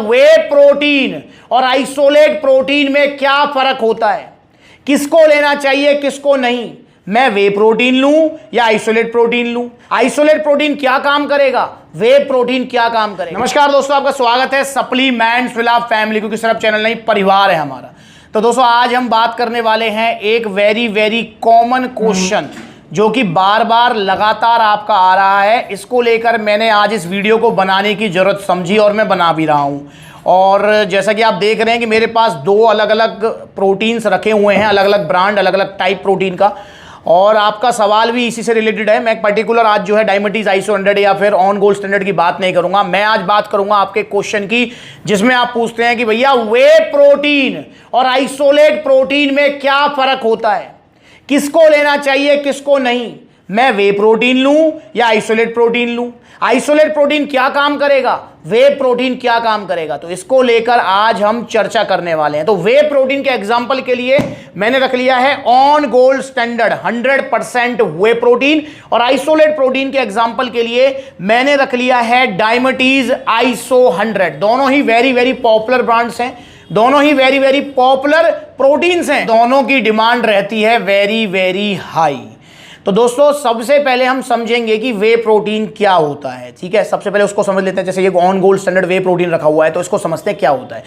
वे protein और isolate protein में क्या फर्क होता है, किसको लेना चाहिए किसको नहीं, मैं वे प्रोटीन लूं या आइसोलेट प्रोटीन लूं, आइसोलेट प्रोटीन क्या काम करेगा, वे प्रोटीन क्या काम करेगा। नमस्कार दोस्तों, आपका स्वागत है सप्लीमेंट्स विद फैमिली, क्योंकि सिर्फ चैनल नहीं परिवार है हमारा। तो दोस्तों आज हम बात करने वाले हैं एक वेरी कॉमन क्वेश्चन जो कि बार बार लगातार आपका आ रहा है। इसको लेकर मैंने आज इस वीडियो को बनाने की जरूरत समझी और मैं बना भी रहा हूं। और जैसा कि आप देख रहे हैं कि मेरे पास दो अलग अलग प्रोटीन्स रखे हुए हैं, अलग अलग ब्रांड, अलग अलग टाइप प्रोटीन का। और आपका सवाल भी इसी से रिलेटेड है। मैं पर्टिकुलर आज जो है डायमिटीज आइसो 100 या फिर ऑन गोल्ड स्टैंडर्ड की बात नहीं करूंगा। मैं आज बात करूंगा आपके क्वेश्चन की, जिसमें आप पूछते हैं कि भैया वे प्रोटीन और आइसोलेट प्रोटीन में क्या फर्क होता है, किसको लेना चाहिए किसको नहीं, मैं वे प्रोटीन लूं या आइसोलेट प्रोटीन लूं, आइसोलेट प्रोटीन क्या काम करेगा, वे प्रोटीन क्या काम करेगा। तो इसको लेकर आज हम चर्चा करने वाले हैं। तो वे प्रोटीन के एग्जांपल के लिए मैंने रख लिया है on gold standard 100% way protein, और आइसोलेट प्रोटीन के एग्जांपल के लिए मैंने रख लिया है डायमिटीज आइसो 100। दोनों ही वेरी पॉपुलर ब्रांड्स हैं, दोनों ही वेरी पॉपुलर प्रोटीन्स हैं, दोनों की डिमांड रहती है वेरी हाई। तो दोस्तों सबसे पहले हम समझेंगे कि वे प्रोटीन क्या होता है। ठीक है, सबसे पहले उसको समझ लेते हैं। जैसे ये on gold standard way protein रखा हुआ है, तो इसको समझते हैं क्या होता है।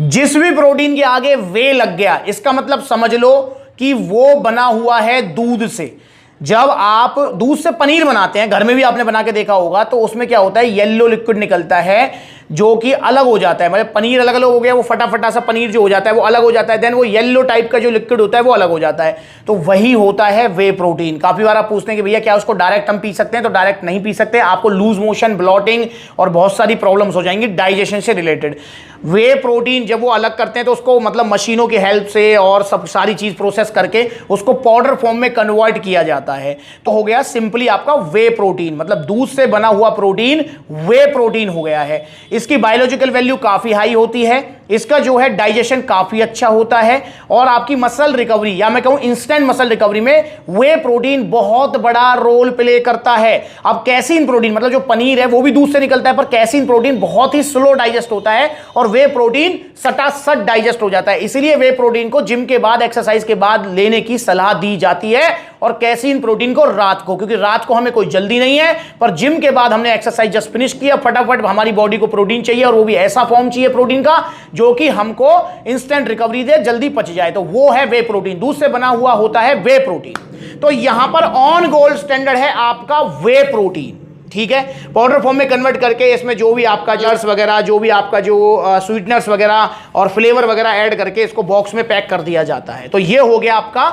जिस भी प्रोटीन के आगे वे लग गया, इसका मतलब समझ लो कि वो बना हुआ है दूध से। जब आप दूध से पनीर बनाते हैं, घर में भी आपने बना के देखा होगा, तो उसमें क्या होता है, येलो लिक्विड निकलता है जो कि अलग हो जाता है। मतलब पनीर अलग अलग हो गया, वो फटाफटा सा पनीर जो हो जाता है वो अलग हो जाता है। देन वो येलो टाइप का जो लिक्विड होता है वो अलग हो जाता है। तो वही होता है वे प्रोटीन। काफी बार आप पूछते हैं कि भैया क्या उसको डायरेक्ट हम पी सकते हैं, तो डायरेक्ट नहीं पी सकते, आपको लूज मोशन, ब्लॉटिंग और बहुत सारी प्रॉब्लम्स हो जाएंगी डाइजेशन से रिलेटेड। वे प्रोटीन जब वो अलग करते हैं तो उसको मतलब मशीनों की हेल्प से और सब सारी चीज प्रोसेस करके उसको पाउडर फॉर्म में कन्वर्ट किया जाता है। तो हो गया सिंपली आपका वे प्रोटीन, मतलब दूध से बना हुआ प्रोटीन वे प्रोटीन हो गया है। इसकी बायोलॉजिकल वैल्यू काफी हाई होती है, इसका जो है डाइजेशन काफी अच्छा होता है, और आपकी मसल रिकवरी या मैं कहूं इंस्टेंट मसल रिकवरी में वे प्रोटीन बहुत बड़ा रोल प्ले करता है। अब कैसीन प्रोटीन, मतलब जो पनीर है वो भी दूध से निकलता है, पर कैसीन प्रोटीन बहुत ही स्लो डाइजेस्ट होता है और वे प्रोटीन सटासट डाइजेस्ट हो जाता है। इसलिए वे प्रोटीन को जिम के बाद, एक्सरसाइज के बाद लेने की सलाह दी जाती है, और कैसीन प्रोटीन को रात को, क्योंकि रात को हमें कोई जल्दी नहीं है, पर जिम के बाद हमने एक्सरसाइज जस्ट फिनिश किया, फटाफट हमारी बॉडी को प्रोटीन चाहिए, और वो भी ऐसा फॉर्म चाहिए प्रोटीन का जो कि हमको इंस्टेंट रिकवरी दे, जल्दी पच जाए। तो वो है वे प्रोटीन, दूध से बना हुआ होता है वे प्रोटीन। तो यहां पर ऑन गोल्ड स्टैंडर्ड है आपका वे प्रोटीन। ठीक है, पाउडर फॉर्म में कन्वर्ट करके इसमें जो भी आपका जर्स वगैरह, जो भी आपका जो स्वीटनर्स वगैरह और फ्लेवर वगैरह ऐड करके इसको बॉक्स में पैक कर दिया जाता है। तो ये हो गया आपका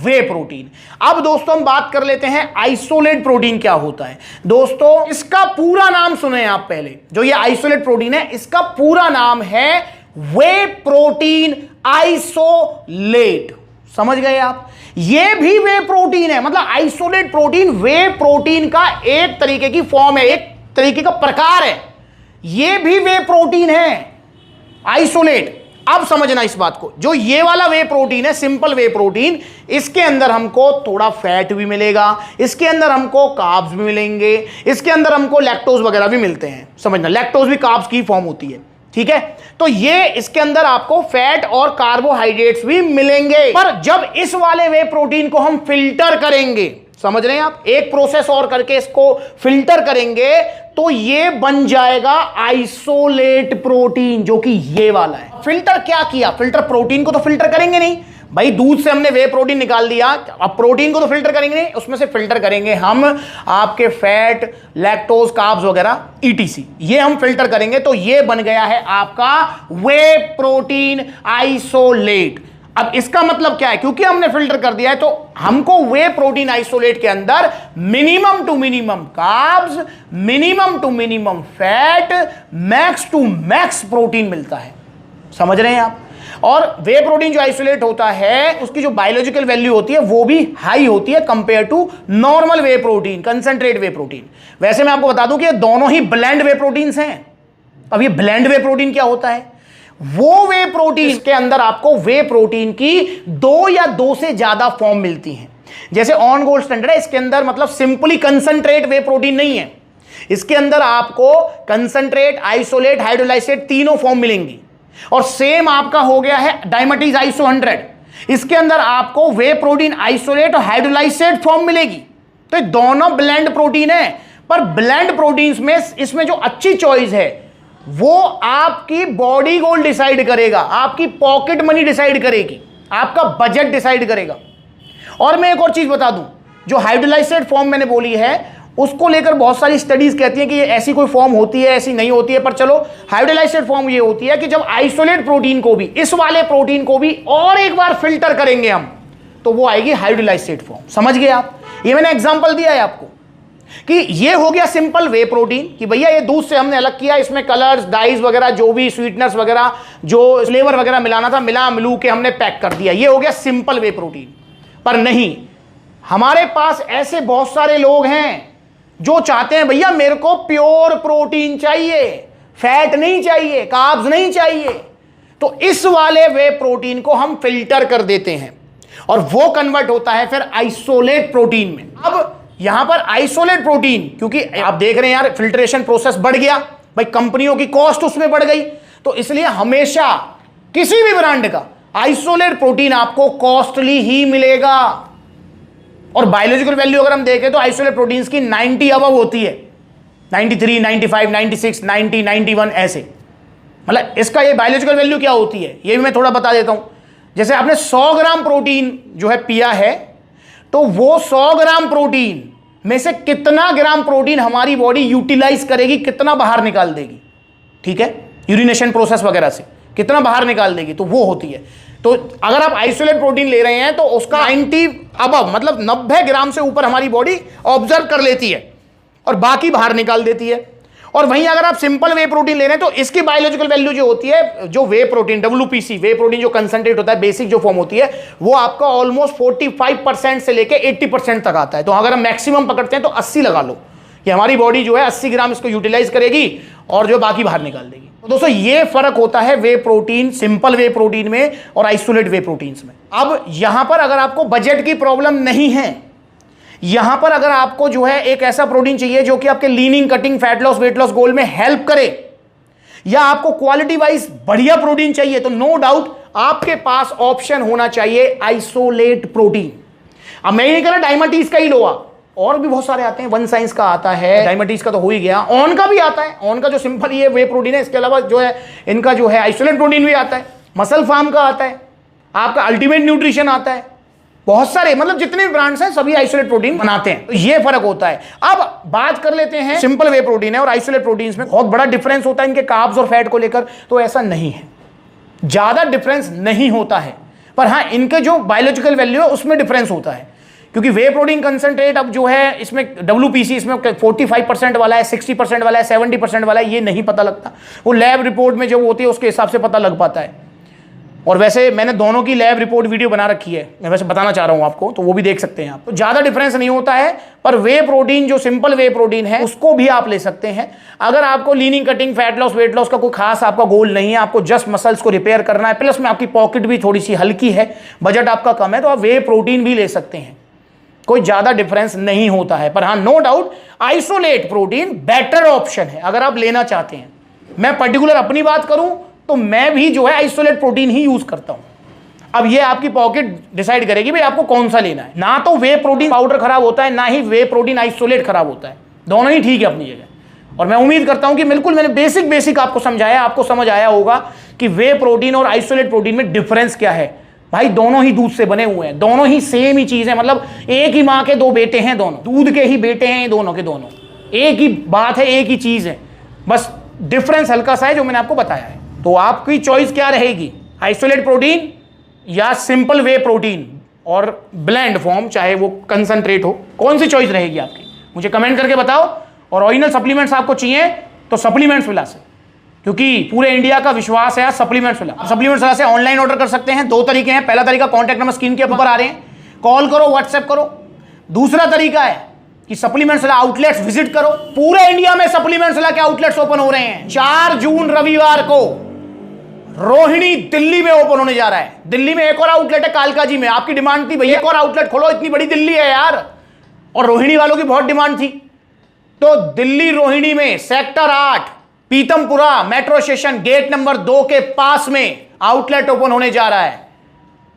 वे प्रोटीन। अब दोस्तों हम बात कर लेते हैं आइसोलेट प्रोटीन क्या होता है। दोस्तों इसका पूरा नाम सुने आप पहले, जो ये आइसोलेट प्रोटीन है इसका पूरा नाम है वे प्रोटीन आइसोलेट। समझ गए आप, ये भी वे प्रोटीन है, मतलब आइसोलेट प्रोटीन वे प्रोटीन का एक तरीके की फॉर्म है, एक तरीके का प्रकार है। ये भी वे प्रोटीन है आइसोलेट। अब समझना इस बात को, जो ये वाला वे प्रोटीन है, सिंपल वे प्रोटीन, इसके अंदर हमको थोड़ा फैट भी मिलेगा, इसके अंदर हमको कार्ब्स भी मिलेंगे, इसके अंदर हमको लैक्टोज वगैरह भी मिलते हैं। समझना, लैक्टोज भी कार्ब्स की फॉर्म होती है। ठीक है, तो ये इसके अंदर आपको फैट और कार्बोहाइड्रेट्स भी मिलेंगे। पर जब इस वाले वे प्रोटीन को हम फिल्टर करेंगे, समझ रहे हैं आप, एक प्रोसेस और करके इसको फिल्टर करेंगे, तो ये बन जाएगा आइसोलेट प्रोटीन, जो कि ये वाला है। फिल्टर क्या किया, फिल्टर प्रोटीन को तो फिल्टर करेंगे नहीं भाई, दूध से हमने वे प्रोटीन निकाल दिया, अब प्रोटीन को तो फिल्टर करेंगे नहीं, उसमें से फिल्टर करेंगे हम आपके फैट, लैक्टोज, कार्ब्स वगैरह ETC, ये हम फिल्टर करेंगे। तो ये बन गया है आपका वे प्रोटीन आइसोलेट। अब इसका मतलब क्या है, क्योंकि हमने फिल्टर कर दिया है तो हमको वे प्रोटीन आइसोलेट के अंदर minimum to minimum carbs, minimum to minimum fat, max to max protein मिलता है। समझ रहे हैं आप। और वे प्रोटीन जो आइसोलेट होता है उसकी जो बायोलॉजिकल वैल्यू होती है वो भी हाई होती है compare to normal whey protein, concentrate whey protein. वैसे मैं आपको बता दूं कि ये दोनों ही ब्लेंड वे प्रोटीन्स हैं। अब ये ब्लेंड वे प्रोटीन क्या होता है, वो वे प्रोटीन के अंदर आपको वे प्रोटीन की 2 या 2 से ज्यादा फॉर्म मिलती हैं। जैसे ऑन गोल्ड स्टैंडर्ड है, इसके अंदर मतलब सिंपली कंसंट्रेट वे प्रोटीन नहीं है, इसके अंदर आपको कंसंट्रेट, आइसोलेट, हाइड्रोलाइसेट तीनों फॉर्म मिलेंगी। और सेम आपका हो गया है डायमेटीज आइसो 100, इसके अंदर आपको वे प्रोटीन, आइसोलेट और हाइड्रोलाइसेट फॉर्म मिलेगी। तो दोनों ब्लेंड प्रोटीन है, पर ब्लेंड प्रोटीन्स में इसमें जो अच्छी चॉइस है वो आपकी बॉडी गोल डिसाइड करेगा, आपकी पॉकेट मनी डिसाइड करेगी, आपका बजट डिसाइड करेगा। और मैं एक और चीज बता दूं, जो हाइड्रोलाइसेट फॉर्म मैंने बोली है उसको लेकर बहुत सारी स्टडीज कहती हैं कि ये ऐसी कोई फॉर्म होती है, ऐसी नहीं होती है, पर चलो हाइड्रोलाइसेट फॉर्म ये होती है कि जब आइसोलेट प्रोटीन को भी, इस वाले प्रोटीन को भी और एक बार फिल्टर करेंगे हम, तो वो आएगी हाइड्रोलाइसेट फॉर्म। समझ गए आप? ये मैंने एग्जांपल दिया है आपको कि ये हो गया सिंपल वे प्रोटीन, कि भैया ये दूध से हमने अलग किया, इसमें कलर्स, डाइज वगैरह, जो भी स्वीटनर्स वगैरह, जो फ्लेवर वगैरह मिलाना था मिला मिलू के हमने पैक कर दिया, ये हो गया सिंपल वे प्रोटीन। पर नहीं, हमारे पास ऐसे बहुत सारे लोग हैं जो चाहते हैं भैया मेरे को प्योर प्रोटीन चाहिए, फैट नहीं चाहिए, कार्ब्स नहीं चाहिए, तो इस वाले वे प्रोटीन को हम फिल्टर कर देते हैं और वो कन्वर्ट होता है फिर आइसोलेट प्रोटीन में। अब यहां पर आइसोलेट प्रोटीन, क्योंकि आप देख रहे हैं यार फिल्ट्रेशन प्रोसेस बढ़ गया भाई, कंपनियों की कॉस्ट उसमें बढ़ गई, तो इसलिए हमेशा किसी भी ब्रांड का आइसोलेट प्रोटीन आपको कॉस्टली ही मिलेगा। और बायोलॉजिकल वैल्यू अगर हम देखें तो आइसोलेट प्रोटीन्स की 90 अबव होती है, 93, 95, 96, 90, 91 ऐसे। मतलब इसका ये बायोलॉजिकल वैल्यू क्या होती है ये भी मैं थोड़ा बता देता हूं। जैसे आपने 100 ग्राम प्रोटीन जो है पिया है, तो वो 100 ग्राम प्रोटीन में से कितना ग्राम प्रोटीन हमारी बॉडी यूटिलाइज करेगी, कितना बाहर निकाल देगी, ठीक है, यूरिनेशन प्रोसेस वगैरह से कितना बाहर निकाल देगी, तो वो होती है। तो अगर आप आइसोलेट प्रोटीन ले रहे हैं तो उसका 90 अबव मतलब 90 ग्राम से ऊपर हमारी बॉडी ऑब्जर्व कर लेती है और बाकी बाहर निकाल देती है। और वहीं अगर आप सिंपल वे प्रोटीन ले रहे हैं तो इसकी बायोलॉजिकल वैल्यू जो होती है, जो वे प्रोटीन WPC, वे प्रोटीन जो कंसंट्रेट होता है, बेसिक जो फॉर्म होती है, वो आपका ऑलमोस्ट 45% से लेके 80% तक आता है। तो अगर हम मैक्सिमम पकड़ते हैं तो 80 लगा लो कि हमारी बॉडी जो है 80 ग्राम इसको यूटिलाइज करेगी और जो बाकी बाहर निकाल देगी। तो दोस्तों ये फर्क होता है वे प्रोटीन, सिंपल वे प्रोटीन में और आइसोलेट वे प्रोटीन्स में। अब यहां पर अगर आपको बजट की प्रॉब्लम नहीं है, यहां पर अगर आपको जो है एक ऐसा प्रोटीन चाहिए जो कि आपके leaning, cutting, fat loss, weight loss goal में हेल्प करे, या आपको क्वालिटी वाइज बढ़िया प्रोटीन चाहिए, तो नो डाउट आपके पास ऑप्शन होना चाहिए आइसोलेट प्रोटीन। अब मैं ये कह रहा डायमेटीज का ही लो आप, और भी बहुत सारे आते हैं, वन साइंस का आता है, डायमेटीज का तो हो ही गया, ऑन का भी आता है, ऑन का जो सिंपल ये वे प्रोटीन है, इसके अलावा जो है इनका जो है आइसोलेट प्रोटीन भी आता है, मसल फार्म का आता है, आपका अल्टीमेट न्यूट्रिशन आता है, बहुत सारे मतलब जितने भी ब्रांड्स हैं सभी आइसोलेट प्रोटीन बनाते हैं। तो ये फर्क होता है। अब बात कर लेते हैं सिंपल वे प्रोटीन है और आइसोलेट प्रोटीन्स में बहुत बड़ा डिफरेंस होता है इनके कार्ब्स और फैट को लेकर, तो ऐसा नहीं है, ज्यादा डिफरेंस नहीं होता है, पर हाँ इनके जो बायोलॉजिकल वैल्यू है उसमें डिफरेंस होता है। क्योंकि वे प्रोटीन कंसंट्रेट अब जो है इसमें WPC इसमें 45% वाला है, 60% वाला है, 70% वाला है, ये नहीं पता लगता, वो लैब रिपोर्ट में जो होती है उसके हिसाब से पता लग पाता है। और वैसे मैंने दोनों की लैब रिपोर्ट वीडियो बना रखी है, मैं वैसे बताना चाह रहा हूं आपको, तो वो भी देख सकते हैं आप। तो ज़्यादा डिफरेंस नहीं होता है, पर वे प्रोटीन जो सिंपल वे प्रोटीन है उसको भी आप ले सकते हैं। अगर आपको leaning, cutting, fat loss, weight loss का कोई खास आपका गोल नहीं है, आपको जस्ट मसल्स को रिपेयर करना है, प्लस में आपकी पॉकेट भी थोड़ी सी हल्की है, बजट आपका कम है, तो आप वे प्रोटीन भी ले सकते हैं, कोई ज़्यादा डिफरेंस नहीं होता है। पर हाँ no doubt isolate protein better option है अगर आप लेना चाहते हैं। मैं पर्टिकुलर अपनी बात करूं तो मैं भी जो है आइसोलेट प्रोटीन ही यूज करता हूं। अब ये आपकी पॉकेट डिसाइड करेगी भाई आपको कौन सा लेना है। ना तो वे प्रोटीन पाउडर खराब होता है, ना ही वे प्रोटीन आइसोलेट खराब होता है, दोनों ही ठीक है अपनी जगह। और मैं उम्मीद करता हूं कि बिल्कुल मैंने बेसिक आपको समझाया, आपको समझ आया होगा कि वे प्रोटीन और आइसोलेट प्रोटीन में डिफरेंस क्या है। भाई दोनों ही दूध से बने हुए हैं, दोनों ही सेम ही चीज है, मतलब एक ही माँ के दो बेटे हैं, दोनों दूध के ही बेटे हैं, दोनों के दोनों एक ही बात है, एक ही चीज है, बस डिफरेंस हल्का सा है जो मैंने आपको बताया है। तो आपकी चॉइस क्या रहेगी, आइसोलेट प्रोटीन या सिंपल वे प्रोटीन और ब्लेंड फॉर्म, चाहे वो कंसंट्रेट हो, कौन सी चॉइस रहेगी आपकी, मुझे कमेंट करके बताओ। और ओरिजिनल सप्लीमेंट्स आपको चाहिए तो सप्लीमेंट्स विला से, क्योंकि पूरे इंडिया का विश्वास है सप्लीमेंट्स विला। सप्लीमेंट्स विला से ऑनलाइन ऑर्डर कर सकते हैं, दो तरीके हैं। पहला तरीका कॉन्टैक्ट नंबर स्क्रीन के ऊपर आ रहे हैं, कॉल करो, व्हाट्सएप करो। दूसरा तरीका है कि सप्लीमेंट्स विला आउटलेट्स विजिट करो। पूरे इंडिया में सप्लीमेंट्स विला के आउटलेट्स ओपन हो रहे हैं। 4 जून रविवार को रोहिणी दिल्ली में ओपन होने जा रहा है। दिल्ली में एक और आउटलेट है कालकाजी में, आपकी डिमांड थी भैया एक और आउटलेट खोलो, इतनी बड़ी दिल्ली है यार, और रोहिणी वालों की बहुत डिमांड थी। तो दिल्ली रोहिणी में sector 8 Pitampura metro station gate number 2 के पास में आउटलेट ओपन होने जा रहा है।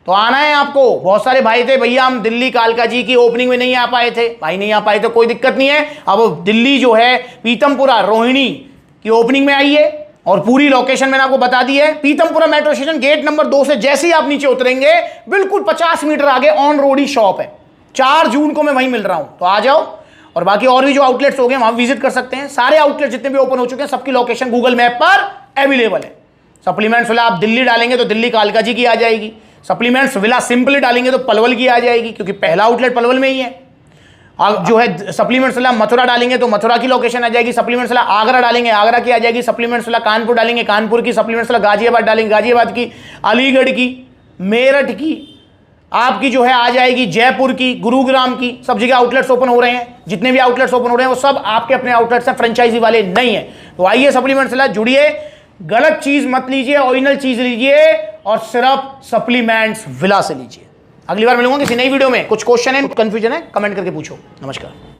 तो आना है आपको। बहुत सारे भाई थे भैया हम दिल्ली कालका जी की ओपनिंग में नहीं आ पाए थे, भाई नहीं आ पाए तो कोई दिक्कत नहीं है। अब दिल्ली जो है पीतमपुरा रोहिणी की ओपनिंग में आई है और पूरी लोकेशन मैंने आपको बता दी है। Pitampura metro station gate number 2 से जैसे ही आप नीचे उतरेंगे बिल्कुल 50 मीटर आगे ऑन रोड ही शॉप है। 4 जून को मैं वहीं मिल रहा हूं, तो आ जाओ। और बाकी और भी जो आउटलेट्स हो गए वहां विजिट कर सकते हैं। सारे आउटलेट जितने भी ओपन हो चुके हैं सबकी लोकेशन गूगल मैप पर अवेलेबल है। सप्लीमेंट्स विला आप दिल्ली डालेंगे तो दिल्ली कालका जी की आ जाएगी। सप्लीमेंट्स विला सिंपली डालेंगे तो पलवल की आ जाएगी, क्योंकि पहला आउटलेट पलवल में ही है। अब जो है सप्लीमेंट्स विला मथुरा डालेंगे तो मथुरा की लोकेशन आ जाएगी। सप्लीमेंट्स विला आगरा डालेंगे आगरा की आ जाएगी। सप्लीमेंट्स विला कानपुर डालेंगे कानपुर की। सप्लीमेंट्स विला गाजियाबाद डालेंगे गाजियाबाद की। अलीगढ़ की, मेरठ की, आपकी जो है आ जाएगी जयपुर की, गुरुग्राम की। सब जगह आउटलेट्स ओपन हो रहे हैं। जितने भी आउटलेट्स ओपन हो रहे हैं वो सब आपके अपने आउटलेट्स हैं, फ्रेंचाइजी वाले नहीं है। तो आइए सप्लीमेंट्स विला जुड़िए, गलत चीज मत लीजिए, ओरिजिनल चीज लीजिए और सिर्फ सप्लीमेंट्स विला से लीजिए। अगली बार मिलूंगा किसी नई वीडियो में। कुछ क्वेश्चन है, कुछ कंफ्यूजन है, कमेंट करके पूछो। नमस्कार।